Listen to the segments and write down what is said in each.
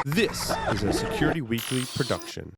This is a Security Weekly production.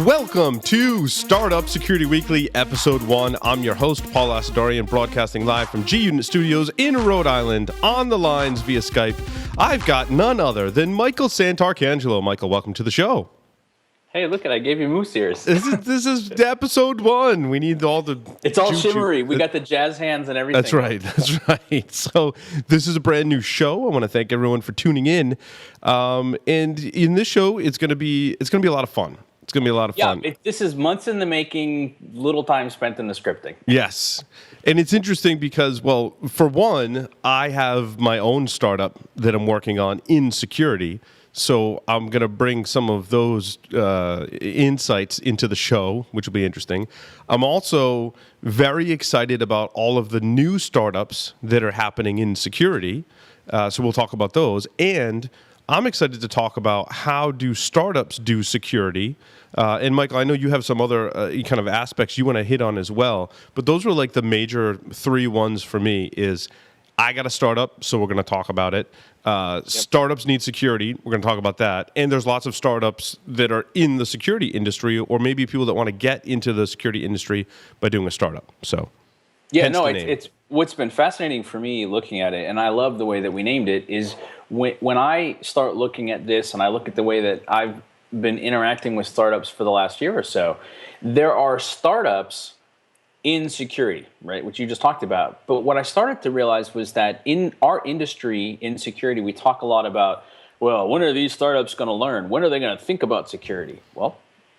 Welcome to Startup Security Weekly, Episode 1. I'm your host, Paul Asadorian, broadcasting live from G-Unit Studios in Rhode Island, on the lines via Skype. I've got none other than Michael Santarcangelo. Michael, welcome to the show. Hey, look, I gave you moose ears. This is Episode 1. We need all the... It's all shimmery. We got the jazz hands and everything. That's right. So this is a brand new show. I want to thank everyone for tuning in. And in this show, it's going to be a lot of fun. It's going to be a lot of fun. Yeah, this is months in the making, little time spent in the scripting. Yes. And it's interesting because, well, for one, I have my own startup that I'm working on in security. So I'm going to bring some of those insights into the show, which will be interesting. I'm also very excited about all of the new startups that are happening in security. So we'll talk about those. And I'm excited to talk about how do startups do security. And Michael, I know you have some other kind of aspects you want to hit on as well. But those were like the major three ones for me is I got a startup, so we're going to talk about it. Startups need security. We're going to talk about that. And there's lots of startups that are in the security industry or maybe people that want to get into the security industry by doing a startup. So, yeah, no, it's what's been fascinating for me looking at it, and I love the way that we named it, is when I start looking at this and I look at the way that I've been interacting with startups for the last year or so, there are startups in security, right, which you just talked about. But what I started to realize was that in our industry, in security, we talk a lot about, well, when are these startups going to learn? When are they going to think about security? Well,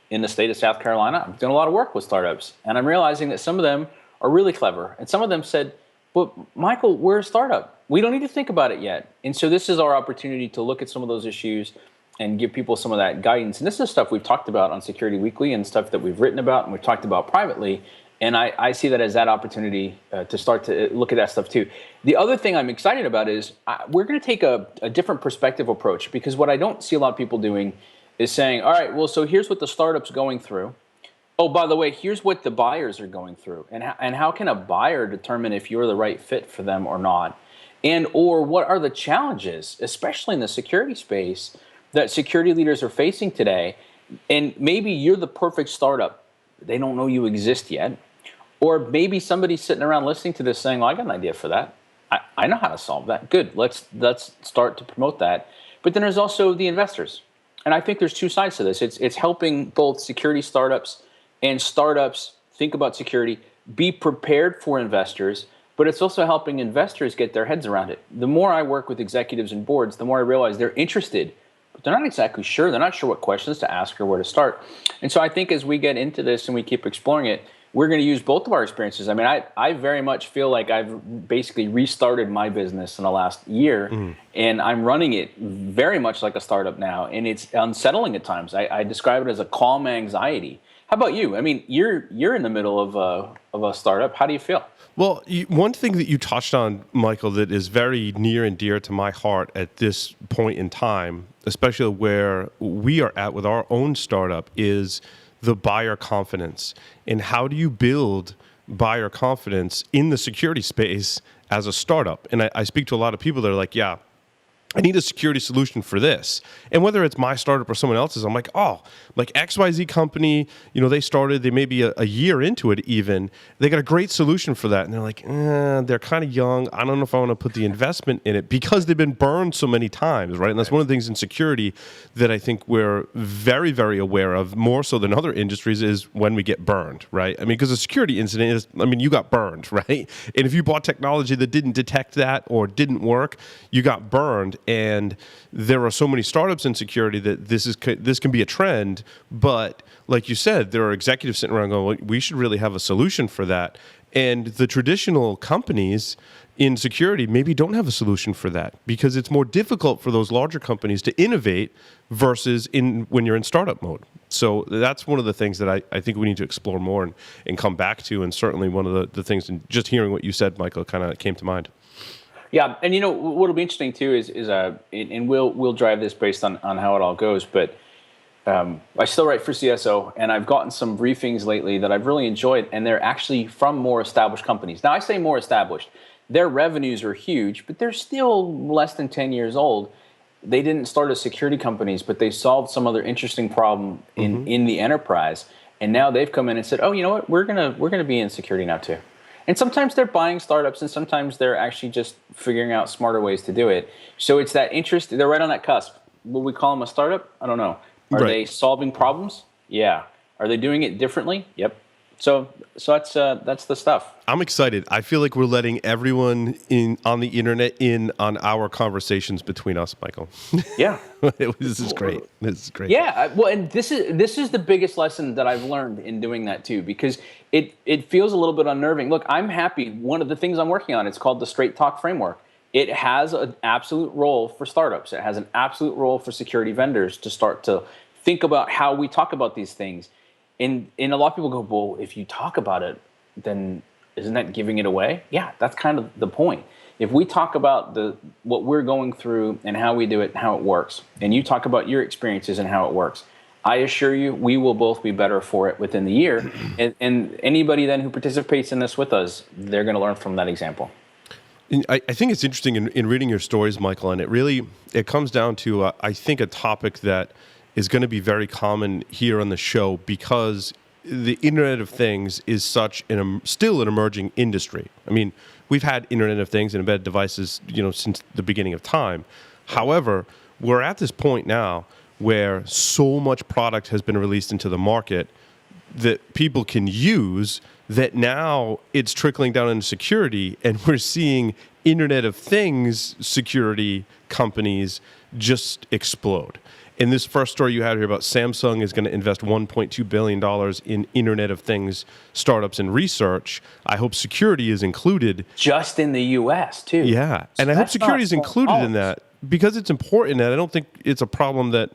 in the state of South Carolina, I'm doing a lot of work with startups, and I'm realizing that some of them are really clever. And some of them said, but Michael, we're a startup. We don't need to think about it yet. And so this is our opportunity to look at some of those issues and give people some of that guidance. And this is stuff we've talked about on Security Weekly and stuff that we've written about and we've talked about privately. And I see that as that opportunity to start to look at that stuff too. The other thing I'm excited about is we're going to take a different perspective approach, because what I don't see a lot of people doing is saying, all right, well, so here's what the startup's going through. Oh, by the way, here's what the buyers are going through. And how can a buyer determine if you're the right fit for them or not? And or what are the challenges, especially in the security space, that security leaders are facing today? And maybe you're the perfect startup. They don't know you exist yet. Or maybe somebody's sitting around listening to this saying, well, I got an idea for that. I know how to solve that. Good, let's start to promote that. But then there's also the investors. And I think there's two sides to this. It's helping both security startups and startups think about security, be prepared for investors, but it's also helping investors get their heads around it. The more I work with executives and boards, the more I realize they're interested, but they're not exactly sure. They're not sure what questions to ask or where to start. And so I think as we get into this and we keep exploring it, we're going to use both of our experiences. I mean, I very much feel like I've basically restarted my business in the last year, and I'm running it very much like a startup now, and it's unsettling at times. I describe it as a calm anxiety. How about you? I mean, you're in the middle of a startup. How do you feel? Well, one thing that you touched on, Michael, that is very near and dear to my heart at this point in time, especially where we are at with our own startup, is the buyer confidence. And how do you build buyer confidence in the security space as a startup? And I speak to a lot of people that are like, yeah, I need a security solution for this. And whether it's my startup or someone else's, I'm like, oh, like XYZ company, they may be a year into it even. They got a great solution for that. And they're like, they're kind of young. I don't know if I want to put the investment in it because they've been burned so many times, right? And that's one of the things in security that I think we're very, very aware of, more so than other industries, is when we get burned, right? I mean, because a security incident is, you got burned, right? And if you bought technology that didn't detect that or didn't work, you got burned. And there are so many startups in security that this can be a trend. But like you said, there are executives sitting around going, well, we should really have a solution for that. And the traditional companies in security maybe don't have a solution for that because it's more difficult for those larger companies to innovate versus when you're in startup mode. So that's one of the things that I think we need to explore more and come back to. And certainly one of the things, and just hearing what you said, Michael, kind of came to mind. Yeah, and what'll be interesting too and we'll drive this based on how it all goes. But I still write for CSO, and I've gotten some briefings lately that I've really enjoyed, and they're actually from more established companies. Now, I say more established; their revenues are huge, but they're still less than 10 years old. They didn't start as security companies, but they solved some other interesting problem in the enterprise, and now they've come in and said, "Oh, you know what? We're gonna be in security now too." And sometimes they're buying startups, and sometimes they're actually just figuring out smarter ways to do it. So it's that interest. They're right on that cusp. Will we call them a startup? I don't know. Are they solving problems? Yeah. Are they doing it differently? Yep. So that's the stuff. I'm excited. I feel like we're letting everyone on the internet in on our conversations between us, Michael. Yeah. This is great. This is great. Yeah. Well, and this is the biggest lesson that I've learned in doing that too, because it feels a little bit unnerving. Look, I'm happy. One of the things I'm working on, it's called the Straight Talk Framework. It has an absolute role for startups. It has an absolute role for security vendors to start to think about how we talk about these things. And a lot of people go, well, if you talk about it, then isn't that giving it away? Yeah, that's kind of the point. If we talk about what we're going through and how we do it and how it works, and you talk about your experiences and how it works, I assure you we will both be better for it within the year. And anybody then who participates in this with us, they're going to learn from that example. I think it's interesting in reading your stories, Michael, and it comes down to, I think, a topic that is going to be very common here on the show because the Internet of Things is still an emerging industry. I mean, we've had Internet of Things and embedded devices, since the beginning of time. However, we're at this point now where so much product has been released into the market that people can use that now it's trickling down into security, and we're seeing Internet of Things security companies just explode. In this first story you had here about Samsung is going to invest $1.2 billion in Internet of Things startups and research. I hope security is included. Just in the U.S., too. Yeah, and I hope security is included in that because it's important, and I don't think it's a problem that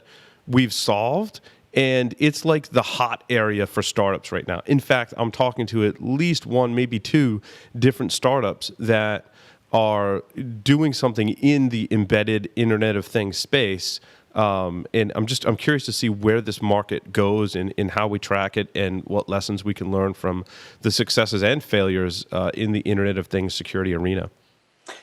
we've solved, and it's like the hot area for startups right now. In fact, I'm talking to at least one, maybe two different startups that are doing something in the embedded Internet of Things space. And I'm curious to see where this market goes and how we track it and what lessons we can learn from the successes and failures in the Internet of Things security arena.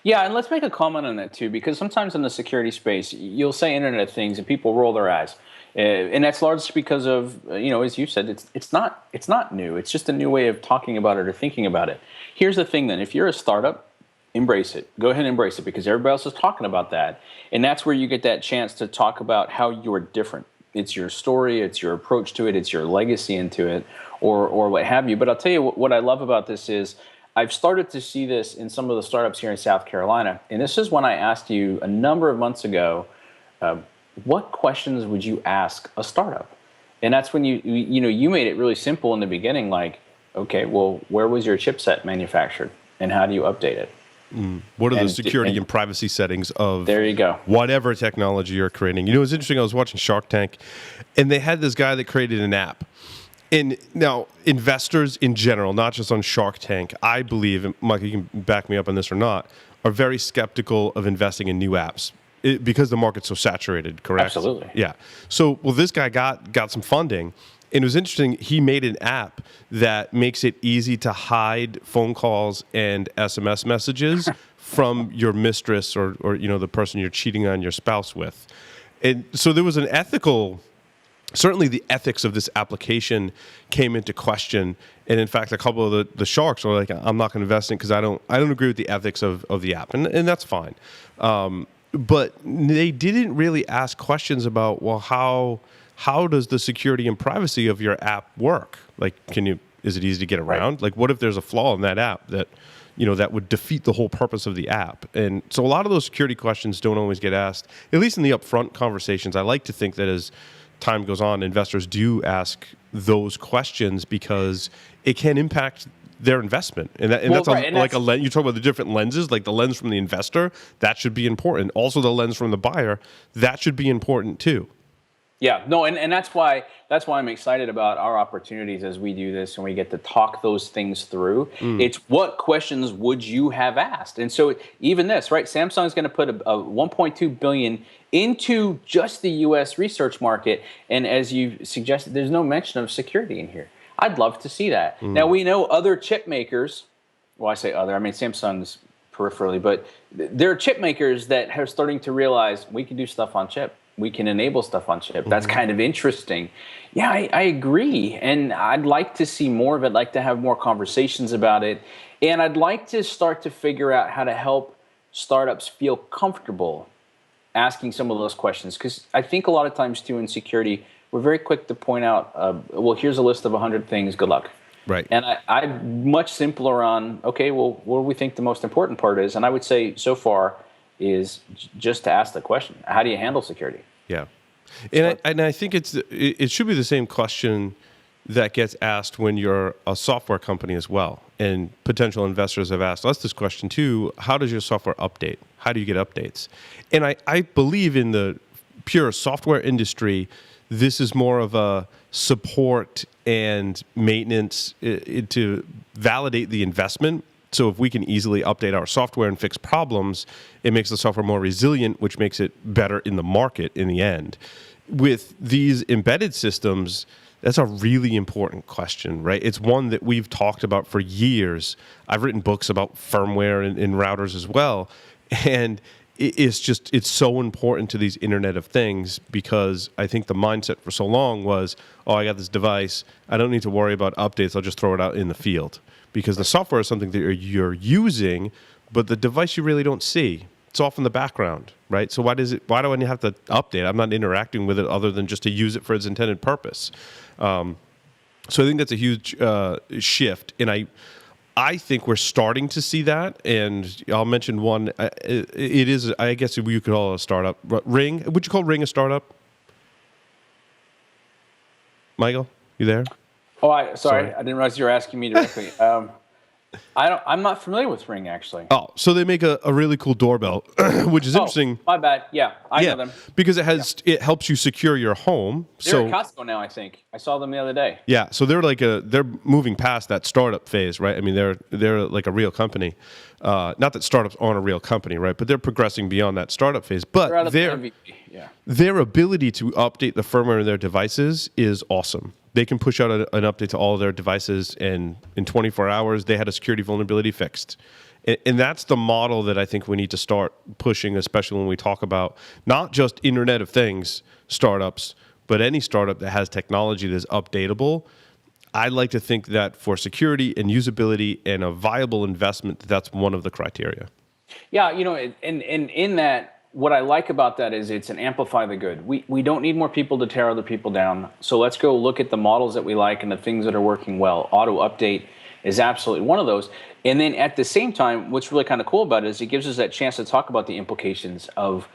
Yeah, and let's make a comment on that too, because sometimes in the security space, you'll say Internet of Things and people roll their eyes. And that's largely because of, as you said, it's not new. It's just a new way of talking about it or thinking about it. Here's the thing then, if you're a startup, embrace it. Go ahead and embrace it because everybody else is talking about that. And that's where you get that chance to talk about how you're different. It's your story, it's your approach to it, it's your legacy into it, or what have you. But I'll tell you what I love about this is I've started to see this in some of the startups here in South Carolina. And this is when I asked you a number of months ago, what questions would you ask a startup? And that's when you made it really simple in the beginning, like, okay, well, where was your chipset manufactured and how do you update it? What are the security and privacy settings of there you go. Whatever technology you're creating? It's interesting. I was watching Shark Tank, and they had this guy that created an app. And now, investors in general, not just on Shark Tank, I believe, and Mike, you can back me up on this or not, are very skeptical of investing in new apps because the market's so saturated, correct? Absolutely. Yeah. So, this guy got some funding. And it was interesting, he made an app that makes it easy to hide phone calls and SMS messages from your mistress or the person you're cheating on your spouse with. And so there was an certainly the ethics of this application came into question. And in fact, a couple of the sharks were like, I'm not going to invest in it because I don't agree with the ethics of the app. And that's fine. But they didn't really ask questions about, well, how does the security and privacy of your app work? Like, is it easy to get around? Right. Like, what if there's a flaw in that app that would defeat the whole purpose of the app? And so a lot of those security questions don't always get asked, at least in the upfront conversations. I like to think that as time goes on, investors do ask those questions because it can impact their investment. And that's you talk about the different lenses, like the lens from the investor, that should be important. Also the lens from the buyer, that should be important too. Yeah, no, and that's why I'm excited about our opportunities as we do this and we get to talk those things through. It's what questions would you have asked? And so even this, right? Samsung's going to put a 1.2 billion into just the U.S. research market, and as you suggested, there's no mention of security in here. I'd love to see that. Now we know other chip makers. Well, I say other. I mean Samsung's peripherally, but there are chip makers that are starting to realize we can do stuff on chip. We can enable stuff on chip. That's kind of interesting. Yeah, I agree. And I'd like to see more of it, like to have more conversations about it. And I'd like to start to figure out how to help startups feel comfortable asking some of those questions. Because I think a lot of times, too, in security, we're very quick to point out, well, here's a list of 100 things, good luck. Right. And I'm much simpler on, okay, well, what do we think the most important part is? And I would say so far is just to ask the question, how do you handle security? Yeah. And I think it should be the same question that gets asked when you're a software company as well. And potential investors have asked us this question too. How does your software update? How do you get updates? And I believe in the pure software industry, this is more of a support and maintenance to validate the investment. So if we can easily update our software and fix problems, it makes the software more resilient, which makes it better in the market in the end. With these embedded systems, that's a really important question, right? It's one that we've talked about for years. I've written books about firmware and routers as well. And it's so important to these Internet of Things because I think the mindset for so long was, oh, I got this device. I don't need to worry about updates. I'll just throw it out in the field. Because the software is something that you're using, but the device you really don't see. It's off in the background, right? So why do I have to update? I'm not interacting with it other than just to use it for its intended purpose. So I think that's a huge shift, and I think we're starting to see that. And I'll mention one. It is, I guess, you could call it a startup. Ring. Would you call Ring a startup? Michael, you there? Oh, sorry. I didn't realize you were asking me directly. I'm not familiar with Ring, actually. Oh, so they make a really cool doorbell, which is interesting. My bad. Yeah, I know them. Because it helps you secure your home. They're at Costco now, I think. I saw them the other day. Yeah, so they're moving past that startup phase, right? I mean, they're like a real company. Not that startups aren't a real company, right? But they're progressing beyond that startup phase. But their ability to update the firmware in their devices is awesome. They can push out an update to all of their devices, and in 24 hours, they had a security vulnerability fixed. And that's the model that I think we need to start pushing, especially when we talk about not just Internet of Things startups, but any startup that has technology that's updatable. I'd like to think that for security and usability and a viable investment, that's one of the criteria. Yeah, and in that, what I like about that is it's an amplify the good. We don't need more people to tear other people down. So let's go look at the models that we like and the things that are working well. Auto update is absolutely one of those. And then at the same time, what's really kind of cool about it is it gives us that chance to talk about the implications of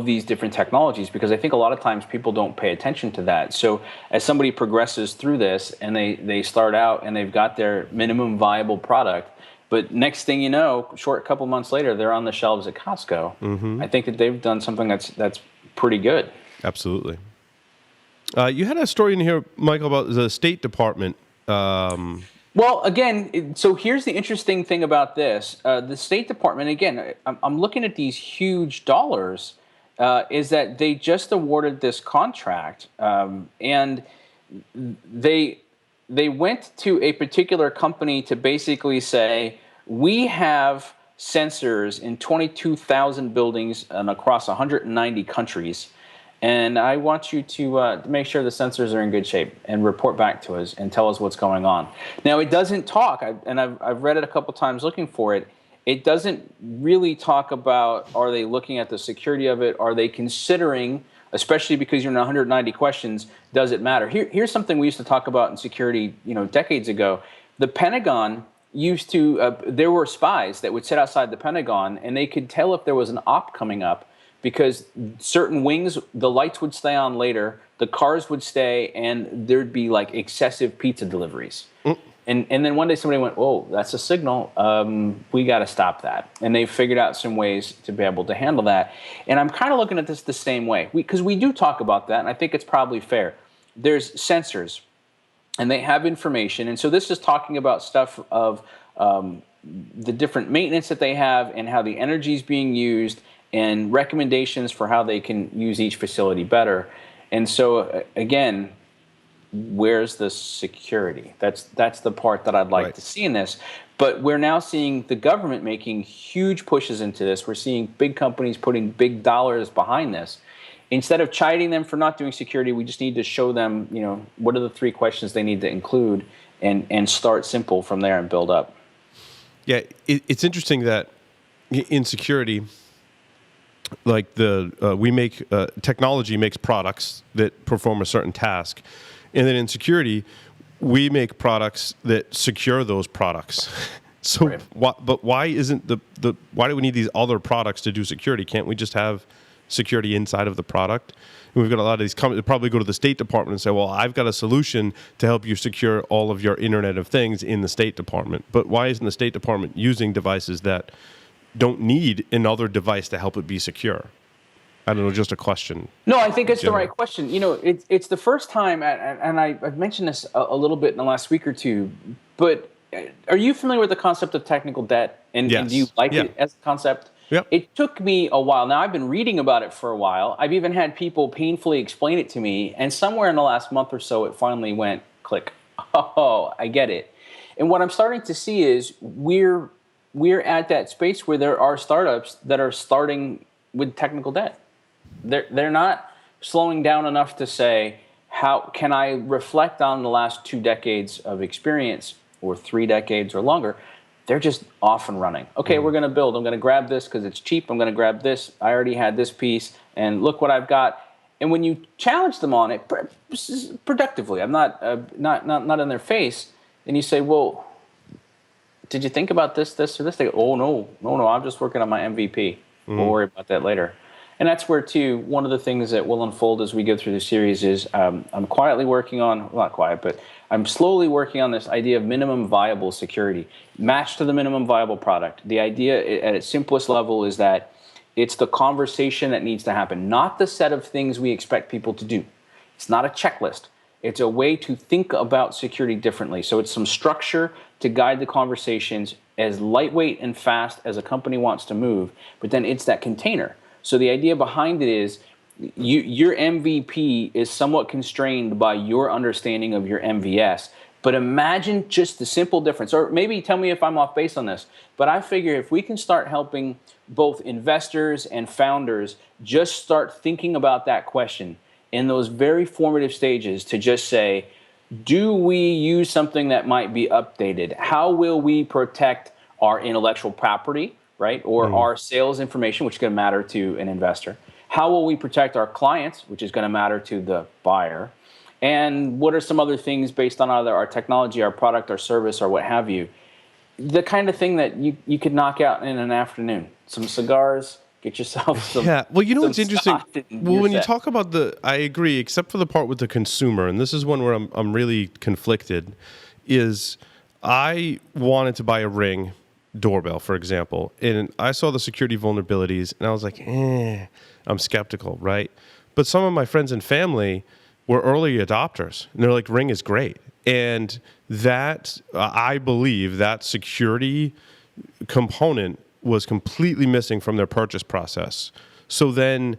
these different technologies, because I think a lot of times people don't pay attention to that. So as somebody progresses through this and they start out and they've got their minimum viable product, but next thing you know, short couple months later, they're on the shelves at Costco. Mm-hmm. I think that they've done something that's pretty good. Absolutely. You had a story in here, Michael, about the State Department. Well, again, so here's the interesting thing about this. The State Department, again, I'm looking at these huge dollars, is that they just awarded this contract, and they went to a particular company to basically say, we have sensors in 22,000 buildings and across 190 countries, and I want you to make sure the sensors are in good shape and report back to us and tell us what's going on. Now, it doesn't talk, I've read it a couple times looking for it. It doesn't really talk about, are they looking at the security of it? Are they considering, especially because you're in 190 questions, does it matter? Here's something we used to talk about in security, decades ago. The Pentagon used to, there were spies that would sit outside the Pentagon, and they could tell if there was an op coming up, because certain wings, the lights would stay on later, the cars would stay, and there'd be like excessive pizza deliveries. And then one day somebody went, "Oh, that's a signal. We got to stop that." And they figured out some ways to be able to handle that. And I'm kind of looking at this the same way, because we do talk about that, and I think it's probably fair. There's sensors, and they have information. And so this is talking about stuff of the different maintenance that they have and how the energy is being used and recommendations for how they can use each facility better. And so, again, where's the security? That's the part that I'd like to see in this. But we're now seeing the government making huge pushes into this. We're seeing big companies putting big dollars behind this. Instead of chiding them for not doing security, we just need to show them, what are the 3 questions they need to include, and start simple from there and build up. Yeah, it's interesting that in security, like we make technology makes products that perform a certain task. And then in security, we make products that secure those products. So, why isn't why do we need these other products to do security? Can't we just have security inside of the product? And we've got a lot of these companies that probably go to the State Department and say, well, I've got a solution to help you secure all of your Internet of Things in the State Department. But why isn't the State Department using devices that don't need another device to help it be secure? I don't know, just a question. No, I think it's the right question. It's the first time, and I've mentioned this a little bit in the last week or two, but are you familiar with the concept of technical debt? And do you like it as a concept? Yep. It took me a while. Now, I've been reading about it for a while. I've even had people painfully explain it to me, and somewhere in the last month or so, it finally went click. Oh, I get it. And what I'm starting to see is we're at that space where there are startups that are starting with technical debt. They're not slowing down enough to say, how can I reflect on the last 2 decades of experience, or 3 decades or longer? They're just off and running. Okay, we're going to build. I'm going to grab this because it's cheap. I'm going to grab this. I already had this piece, and look what I've got. And when you challenge them on it productively, I'm not in their face, and you say, well, did you think about this, or this? They go, oh, no, I'm just working on my MVP. We'll worry about that later. And that's where, too, one of the things that will unfold as we go through the series is I'm quietly working on, well, not quiet, but I'm slowly working on this idea of minimum viable security, matched to the minimum viable product. The idea at its simplest level is that it's the conversation that needs to happen, not the set of things we expect people to do. It's not a checklist. It's a way to think about security differently. So it's some structure to guide the conversations as lightweight and fast as a company wants to move, but then it's that container. So the idea behind it is your MVP is somewhat constrained by your understanding of your MVS. But imagine just the simple difference, or maybe tell me if I'm off base on this, but I figure if we can start helping both investors and founders just start thinking about that question in those very formative stages, to just say, do we use something that might be updated? How will we protect our intellectual property? Right? Or our sales information, which is going to matter to an investor. How will we protect our clients, which is going to matter to the buyer? And what are some other things based on either our technology, our product, our service, or what have you? The kind of thing that you could knock out in an afternoon. Some cigars, get yourself some. Yeah, well, what's interesting? Well, when you talk about I agree, except for the part with the consumer, and this is one where I'm really conflicted, is I wanted to buy a Ring doorbell, for example, and I saw the security vulnerabilities, and I was like, I'm skeptical, right? But some of my friends and family were early adopters, and they're like, Ring is great. And that, I believe, that security component was completely missing from their purchase process. So then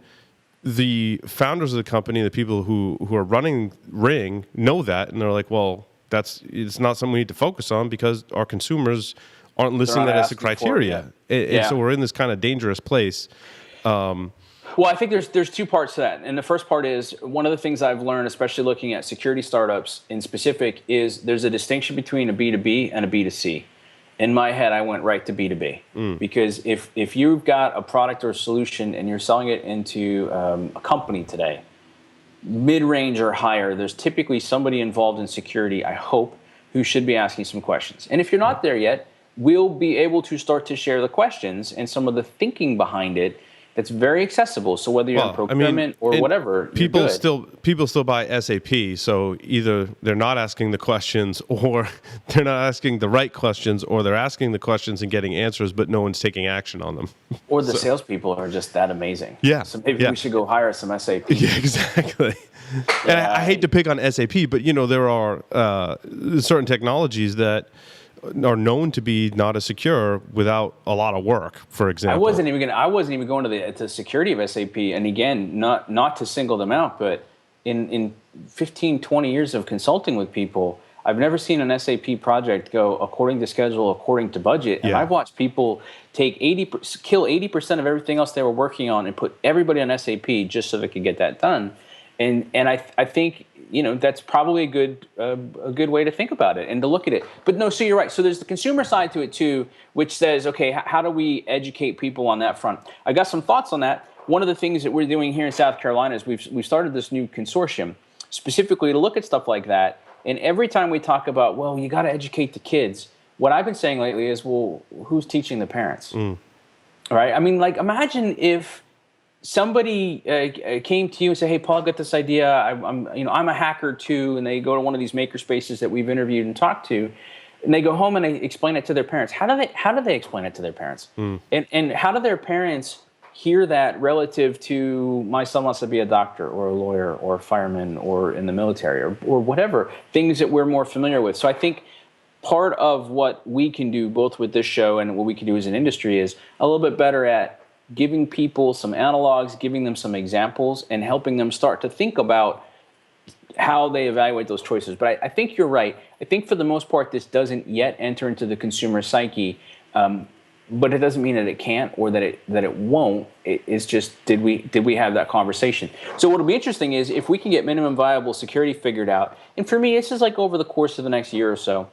the founders of the company, the people who are running Ring, know that, and they're like, well, it's not something we need to focus on because our consumers aren't listing that as a criteria. And so we're in this kind of dangerous place. Well, I think there's 2 parts to that. And the first part is, one of the things I've learned, especially looking at security startups in specific, is there's a distinction between a B2B and a B2C. In my head, I went right to B2B. Because if you've got a product or a solution and you're selling it into a company today, mid-range or higher, there's typically somebody involved in security, I hope, who should be asking some questions. And if you're not there yet, we'll be able to start to share the questions and some of the thinking behind it, that's very accessible. So whether you're in procurement or whatever, you're good. People still buy SAP. So either they're not asking the questions, or they're not asking the right questions, or they're asking the questions and getting answers, but no one's taking action on them. Or the salespeople are just that amazing. Yeah. So maybe we should go hire some SAP. Yeah, exactly. And I hate to pick on SAP, but there are certain technologies that are known to be not as secure without a lot of work. For example, I wasn't even going to the security of SAP. And again, not to single them out, but in 15, 20 years of consulting with people, I've never seen an SAP project go according to schedule, according to budget. And I've watched people kill 80% of everything else they were working on and put everybody on SAP just so they could get that done. And I think that's probably a good way to think about it and to look at it. But no, so you're right. So there's the consumer side to it too, which says, okay, how do we educate people on that front? I got some thoughts on that. One of the things that we're doing here in South Carolina is we've started this new consortium specifically to look at stuff like that. And every time we talk about, well, you got to educate the kids, what I've been saying lately is, well, who's teaching the parents? Right? I mean, like, imagine if somebody came to you and said, "Hey, Paul, I got this idea. I'm a hacker too," and they go to one of these maker spaces that we've interviewed and talked to, and they go home and they explain it to their parents. How do they explain it to their parents? And how do their parents hear that relative to my son wants to be a doctor or a lawyer or a fireman or in the military or whatever, things that we're more familiar with? So I think part of what we can do both with this show and what we can do as an industry is a little bit better at giving people some analogs, giving them some examples, and helping them start to think about how they evaluate those choices. But I think you're right. I think for the most part, this doesn't yet enter into the consumer psyche, but it doesn't mean that it can't or that it won't. It's just, did we have that conversation? So what'll be interesting is if we can get minimum viable security figured out, and for me, this is like over the course of the next year or so,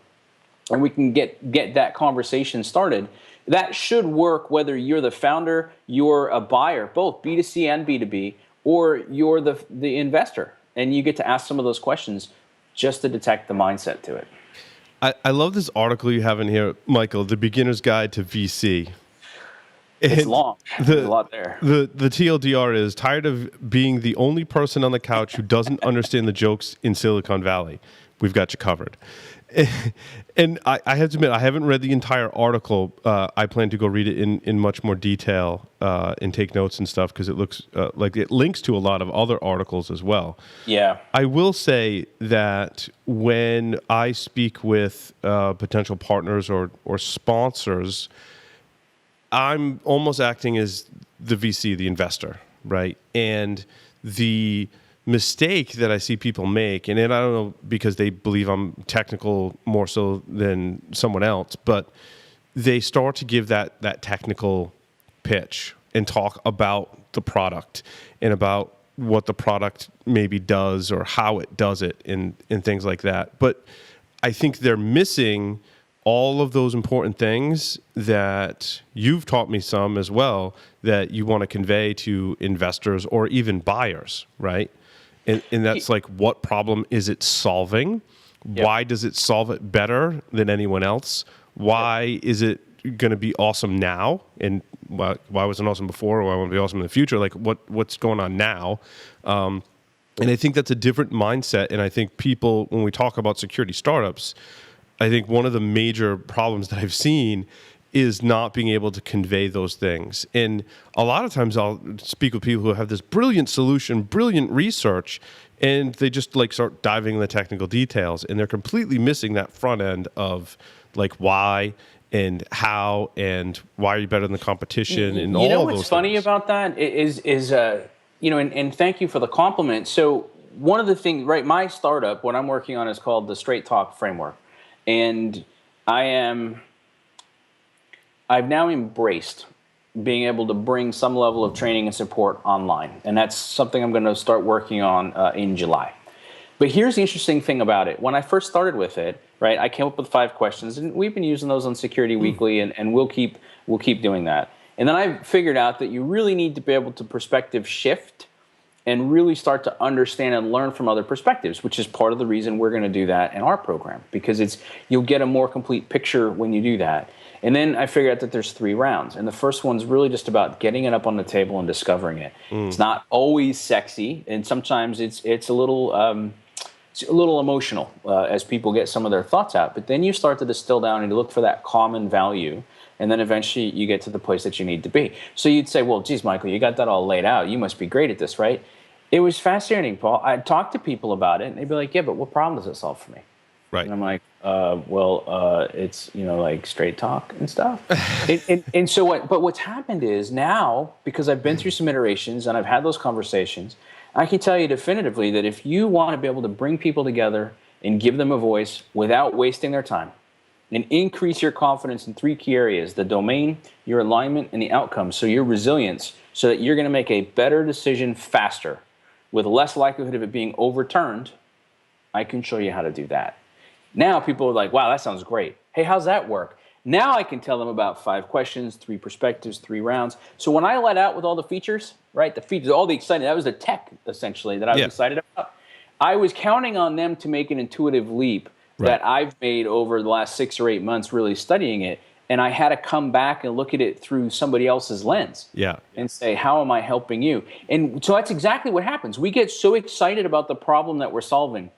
and we can get that conversation started. That should work whether you're the founder, you're a buyer, both B2C and B2B, or you're the investor. And you get to ask some of those questions just to detect the mindset to it. I love this article you have in here, Michael, The Beginner's Guide to VC. It's long. There's a lot there. The TLDR is tired of being the only person on the couch who doesn't understand the jokes in Silicon Valley. We've got you covered. And I have to admit, I haven't read the entire article. I plan to go read it in much more detail and take notes and stuff because it looks like it links to a lot of other articles as well. Yeah. I will say that when I speak with potential partners or sponsors, I'm almost acting as the VC, the investor, right? And the mistake that I see people make, and I don't know because they believe I'm technical more so than someone else, but they start to give that technical pitch and talk about the product and about what the product maybe does or how it does it and things like that. But I think they're missing all of those important things that you've taught me some as well that you want to convey to investors or even buyers, right? And that's like, what problem is it solving? Yep. Why does it solve it better than anyone else? Why is it going to be awesome now? And why wasn't it awesome before? Or why won't it be awesome in the future? Like what's going on now? And I think that's a different mindset. And I think people, when we talk about security startups, I think one of the major problems that I've seen is not being able to convey those things. And a lot of times I'll speak with people who have this brilliant solution, brilliant research, and they just like start diving in the technical details, and they're completely missing that front end of like why and how and why are you better than the competition and all of those things. You know what's funny about that is and thank you for the compliment. So one of the things, right, my startup, what I'm working on is called the Straight Talk Framework. And I've now embraced being able to bring some level of training and support online. And that's something I'm going to start working on in July. But here's the interesting thing about it. When I first started with it, right, I came up with 5 questions, and we've been using those on Security Weekly, and we'll keep doing that. And then I figured out that you really need to be able to perspective shift and really start to understand and learn from other perspectives, which is part of the reason we're going to do that in our program, because you'll get a more complete picture when you do that. And then I figured out that there's 3 rounds. And the first one's really just about getting it up on the table and discovering it. It's not always sexy, and sometimes it's a little emotional as people get some of their thoughts out. But then you start to distill down and you look for that common value. And then eventually you get to the place that you need to be. So you'd say, well, geez, Michael, you got that all laid out. You must be great at this, right? It was fascinating, Paul. I'd talk to people about it, and they'd be like, yeah, but what problem does it solve for me? Right. And I'm like, it's, like straight talk and stuff. and so what's happened is now, because I've been through some iterations and I've had those conversations, I can tell you definitively that if you want to be able to bring people together and give them a voice without wasting their time, and increase your confidence in 3 key areas: the domain, your alignment, and the outcome. So your resilience, so that you're going to make a better decision faster with less likelihood of it being overturned. I can show you how to do that. Now people are like, wow, that sounds great. Hey, how's that work? Now I can tell them about 5 questions, 3 perspectives, 3 rounds. So when I let out with all the features, right, the features, all the excitement, that was the tech essentially that I was excited about. I was counting on them to make an intuitive leap that I've made over the last 6 or 8 months really studying it. And I had to come back and look at it through somebody else's lens and say, how am I helping you? And so that's exactly what happens. We get so excited about the problem that we're solving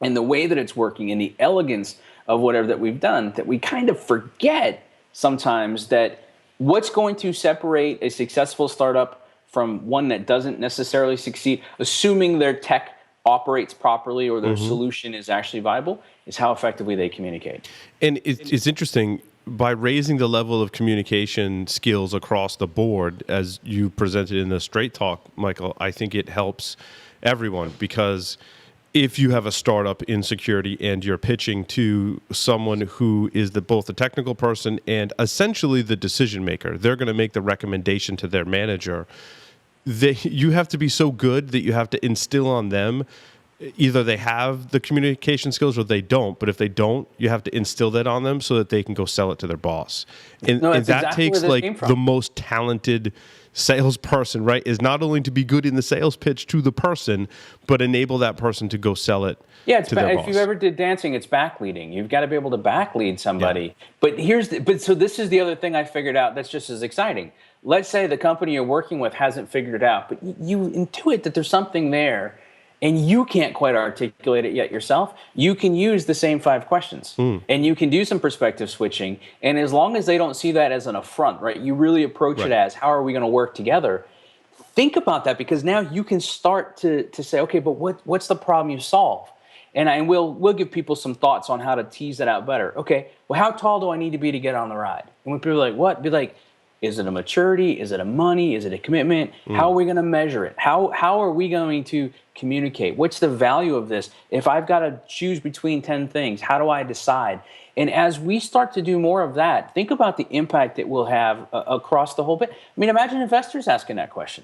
and the way that it's working and the elegance of whatever that we've done that we kind of forget sometimes that what's going to separate a successful startup from one that doesn't necessarily succeed, assuming their tech operates properly or their solution is actually viable, is how effectively they communicate. And it's interesting, by raising the level of communication skills across the board, as you presented in the Straight Talk, Michael, I think it helps everyone, because if you have a startup in security and you're pitching to someone who is both the technical person and essentially the decision maker, they're going to make the recommendation to their manager. You have to be so good that you have to instill on them, either they have the communication skills or they don't. But if they don't, you have to instill that on them so that they can go sell it to their boss. And that exactly takes like the most talented salesperson, right? Is not only to be good in the sales pitch to the person, but enable that person to go sell it to their boss. If you ever did dancing, it's backleading. You've got to be able to backlead somebody. Yeah. So this is the other thing I figured out that's just as exciting. Let's say the company you're working with hasn't figured it out, but you intuit that there's something there and you can't quite articulate it yet yourself. You can use the same 5 questions and you can do some perspective switching. And as long as they don't see that as an affront, right? You really approach it as, how are we going to work together? Think about that, because now you can start to say, okay, but what's the problem you solve? And we'll give people some thoughts on how to tease that out better. Okay, well, how tall do I need to be to get on the ride? And when people are like, what? Be like, is it a maturity? Is it a money? Is it a commitment? How are we going to measure it? How are we going to communicate? What's the value of this? If I've got to choose between 10 things, how do I decide? And as we start to do more of that, think about the impact it will have across the whole bit. I mean, imagine investors asking that question.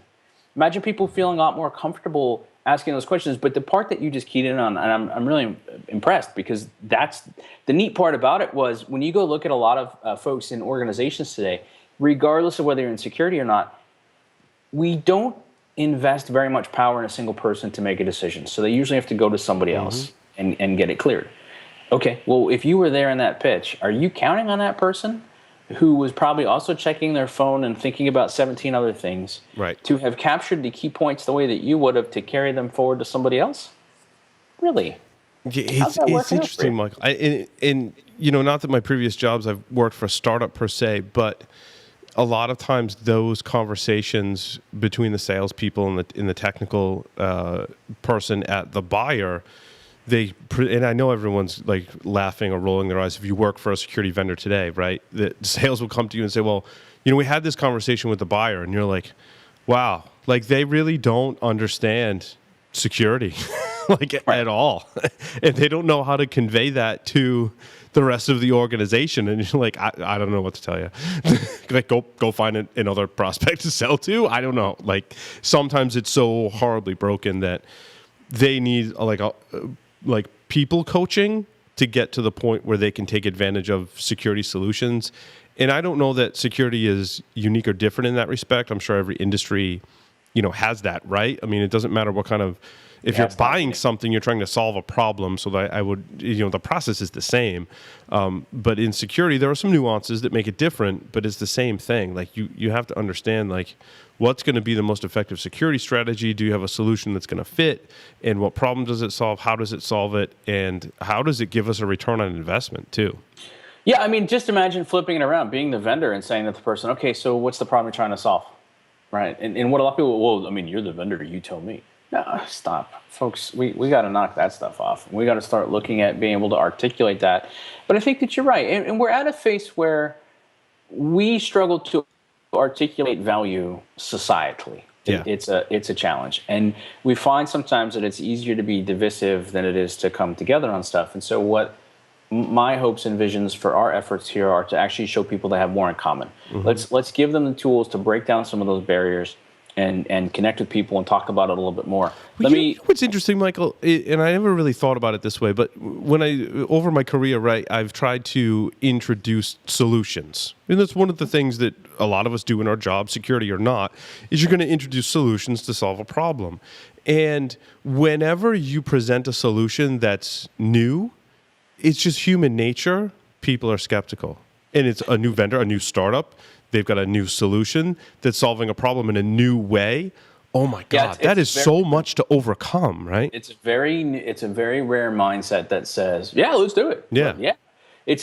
Imagine people feeling a lot more comfortable asking those questions. But the part that you just keyed in on, and I'm really impressed, because that's the neat part about it, was when you go look at a lot of folks in organizations today, regardless of whether you're in security or not, we don't invest very much power in a single person to make a decision. So they usually have to go to somebody else and get it cleared. Okay, well, if you were there in that pitch, are you counting on that person who was probably also checking their phone and thinking about 17 other things to have captured the key points the way that you would have to carry them forward to somebody else? Really? It's interesting, Michael. And not that my previous jobs I've worked for a startup per se, but a lot of times those conversations between the salespeople and the technical person at the buyer, and I know everyone's like laughing or rolling their eyes if you work for a security vendor today, right? The sales will come to you and say, well, we had this conversation with the buyer, and you're like, wow, like they really don't understand security at all. And they don't know how to convey that to the rest of the organization. And you're like, I don't know what to tell you. Like, go find another prospect to sell to. I don't know. Like, sometimes it's so horribly broken that they need like people coaching to get to the point where they can take advantage of security solutions. And I don't know that security is unique or different in that respect. I'm sure every industry has that, right? I mean, it doesn't matter what kind of, if you're buying something, you're trying to solve a problem. So that I would, the process is the same. But in security, there are some nuances that make it different, but it's the same thing. Like you have to understand, like, what's going to be the most effective security strategy? Do you have a solution that's going to fit? And what problem does it solve? How does it solve it? And how does it give us a return on investment too? Yeah, I mean, just imagine flipping it around, being the vendor and saying to the person, okay, so what's the problem you're trying to solve? Right. And what a lot of people, well, I mean, you're the vendor, you tell me. No, stop. Folks, we got to knock that stuff off. We got to start looking at being able to articulate that. But I think that you're right. And we're at a phase where we struggle to articulate value societally. Yeah. It's a challenge. And we find sometimes that it's easier to be divisive than it is to come together on stuff. And so what my hopes and visions for our efforts here are to actually show people they have more in common. Mm-hmm. Let's give them the tools to break down some of those barriers and connect with people and talk about it a little bit more. What's interesting, Michael, and I never really thought about it this way, but when over my career, right, I've tried to introduce solutions. And that's one of the things that a lot of us do in our job, security or not, is you're going to introduce solutions to solve a problem. And whenever you present a solution that's new, it's just human nature. People are skeptical. And it's a new vendor, a new startup. They've got a new solution that's solving a problem in a new way. Oh my God, that is so much to overcome, right? It's a very rare mindset that says, "Yeah, let's do it." Yeah, yeah. It's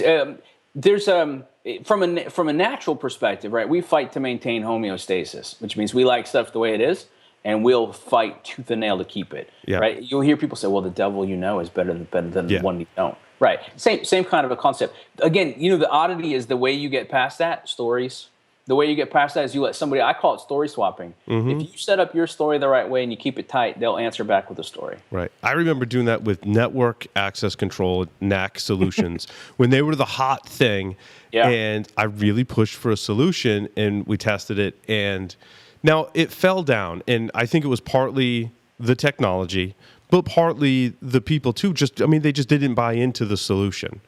there's from a natural perspective, right? We fight to maintain homeostasis, which means we like stuff the way it is, and we'll fight tooth and nail to keep it. Yeah. Right? You'll hear people say, "Well, the devil is better than the one you don't." Right. Same kind of a concept. Again, the oddity is the way you get past that, stories. The way you get past that is you let somebody, I call it story swapping. Mm-hmm. If you set up your story the right way and you keep it tight, they'll answer back with a story. Right. I remember doing that with network access control, NAC solutions, when they were the hot thing. Yeah. And I really pushed for a solution and we tested it. And now it fell down. And I think it was partly the technology, but partly the people too. They just didn't buy into the solution.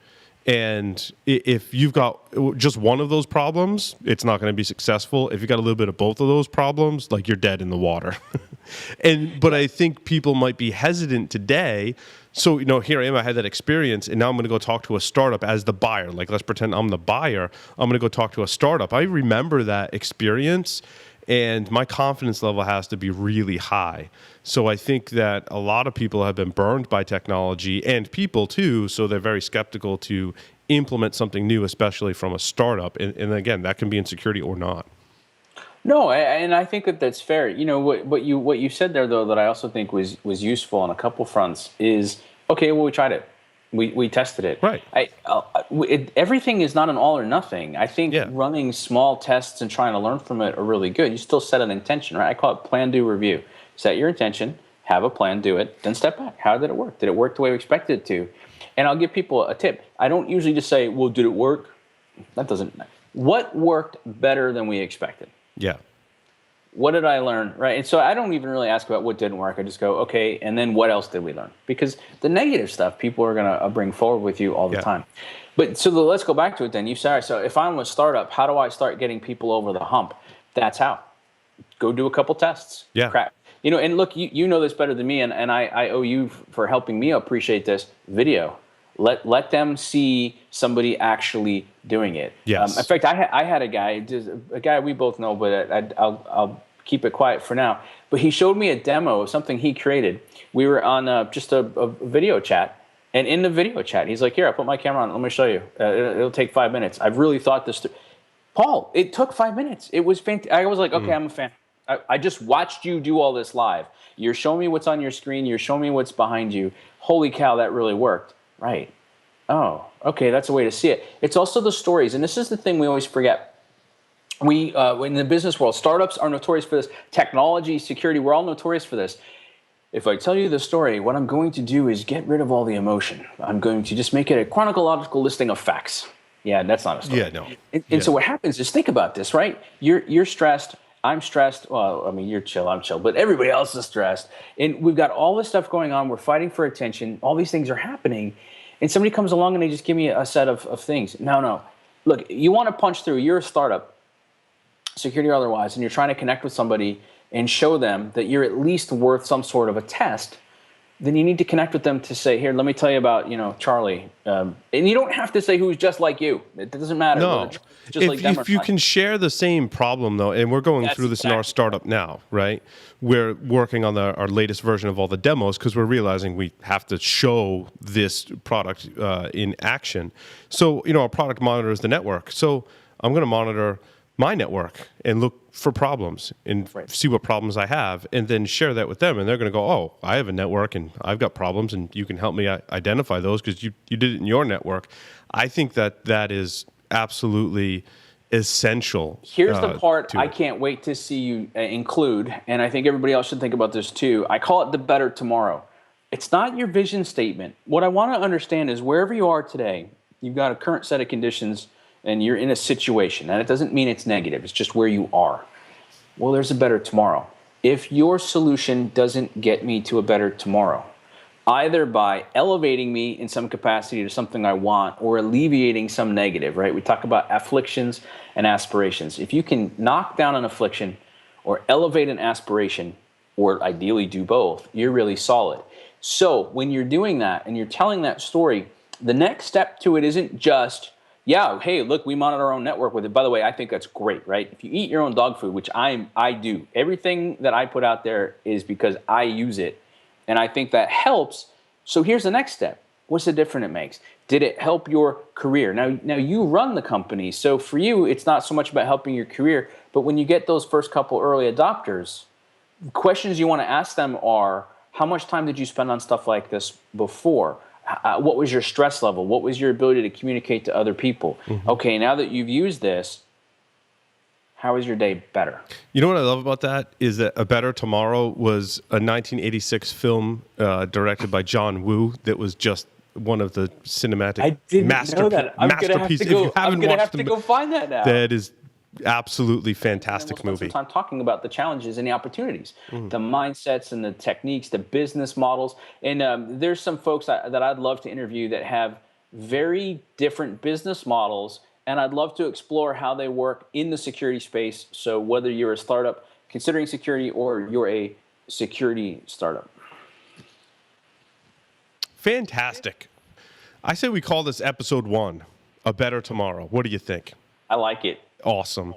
And if you've got just one of those problems, it's not going to be successful. If you've got a little bit of both of those problems, like, you're dead in the water. But I think people might be hesitant today. So, here I am, I had that experience, and now I'm going to go talk to a startup as the buyer. Like, let's pretend I'm the buyer. I'm going to go talk to a startup. I remember that experience, and my confidence level has to be really high. So I think that a lot of people have been burned by technology, and people too, so they're very skeptical to implement something new, especially from a startup. And again, that can be in security or not. No, and I think that that's fair. What you said there, though, that I also think was useful on a couple fronts is, okay, well, we tried it. We tested it. Right. Everything is not an all or nothing. I think running small tests and trying to learn from it are really good. You still set an intention, right? I call it plan, do, review. Set your intention, have a plan, do it, then step back. How did it work? Did it work the way we expected it to? And I'll give people a tip. I don't usually just say, well, did it work? That doesn't matter. What worked better than we expected? Yeah. What did I learn, right? And so I don't even really ask about what didn't work. I just go, okay, and then what else did we learn? Because the negative stuff people are going to bring forward with you all the time. But so let's go back to it then. So if I'm a startup, how do I start getting people over the hump? That's how. Go do a couple tests. Yeah. Crap. And look, you know this better than me, and I owe you for helping me appreciate this. Video. Let them see somebody actually doing it. Yes. In fact, I had a guy we both know, but I'll keep it quiet for now. But he showed me a demo of something he created. We were on just a video chat, and in the video chat, he's like, "Here, I put my camera on. Let me show you. It'll take 5 minutes. I've really thought this through." Paul, it took 5 minutes. It was fantastic. I was like, okay, I'm a fan. I just watched you do all this live. You're showing me what's on your screen. You're showing me what's behind you. Holy cow, that really worked. Right. Oh, okay, that's a way to see it. It's also the stories, and this is the thing we always forget. We, in the business world, startups are notorious for this. Technology, security, we're all notorious for this. If I tell you the story, what I'm going to do is get rid of all the emotion. I'm going to just make it a chronological listing of facts. Yeah, that's not a story. Yeah, no. And so what happens is, think about this, right? You're stressed. I'm stressed. Well, I mean, you're chill, I'm chill, but everybody else is stressed. And we've got all this stuff going on. We're fighting for attention. All these things are happening. And somebody comes along and they just give me a set of things. No. Look, you want to punch through. You're a startup. security or otherwise, and you're trying to connect with somebody and show them that you're at least worth some sort of a test, then you need to connect with them to say, here, let me tell you about, Charlie. And you don't have to say who's just like you. It doesn't matter. No. If you can share the same problem, though, and we're going through this in our startup now, right? We're working on our latest version of all the demos because we're realizing we have to show this product in action. So, our product monitors the network. So I'm going to monitor my network and look for problems and see what problems I have, and then share that with them. And they're going to go, oh, I have a network and I've got problems, and you can help me identify those because you did it in your network. I think that is absolutely essential. Here's the part I can't wait to see you include, and I think everybody else should think about this too. I call it the better tomorrow. It's not your vision statement. What I want to understand is wherever you are today, you've got a current set of conditions and you're in a situation, and it doesn't mean it's negative, it's just where you are. Well, there's a better tomorrow. If your solution doesn't get me to a better tomorrow, either by elevating me in some capacity to something I want or alleviating some negative, right? We talk about afflictions and aspirations. If you can knock down an affliction or elevate an aspiration, or ideally do both, you're really solid. So when you're doing that and you're telling that story, the next step to it isn't just, yeah, hey, look, we monitor our own network with it. By the way, I think that's great, right? If you eat your own dog food, which I do, everything that I put out there is because I use it. And I think that helps. So here's the next step. What's the difference it makes? Did it help your career? Now you run the company. So for you, it's not so much about helping your career, but when you get those first couple early adopters, questions you want to ask them are, how much time did you spend on stuff like this before? What was your stress level? What was your ability to communicate to other people? Mm-hmm. Okay, now that you've used this, how is your day better? You know what I love about that is that A Better Tomorrow was a 1986 film directed by John Woo that was just one of the cinematic masterpieces. If you haven't watched it, go find that now. That is absolutely fantastic movie. We'll spend some time talking about the challenges and the opportunities, the mindsets and the techniques, the business models. And there's some folks that I'd love to interview that have very different business models, and I'd love to explore how they work in the security space. So whether you're a startup considering security or you're a security startup. Fantastic. I say we call this episode 1, A Better Tomorrow. What do you think? I like it. Awesome.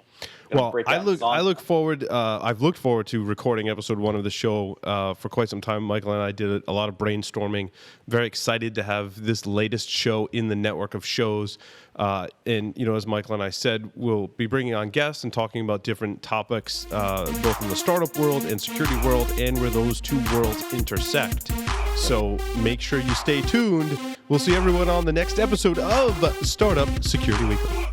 Well, I've looked forward to recording episode 1 of the show for quite some time. Michael and I did a lot of brainstorming. Very excited to have this latest show in the network of shows. And as Michael and I said, we'll be bringing on guests and talking about different topics, both in the startup world and security world, and where those two worlds intersect. So make sure you stay tuned. We'll see everyone on the next episode of Startup Security Weekly.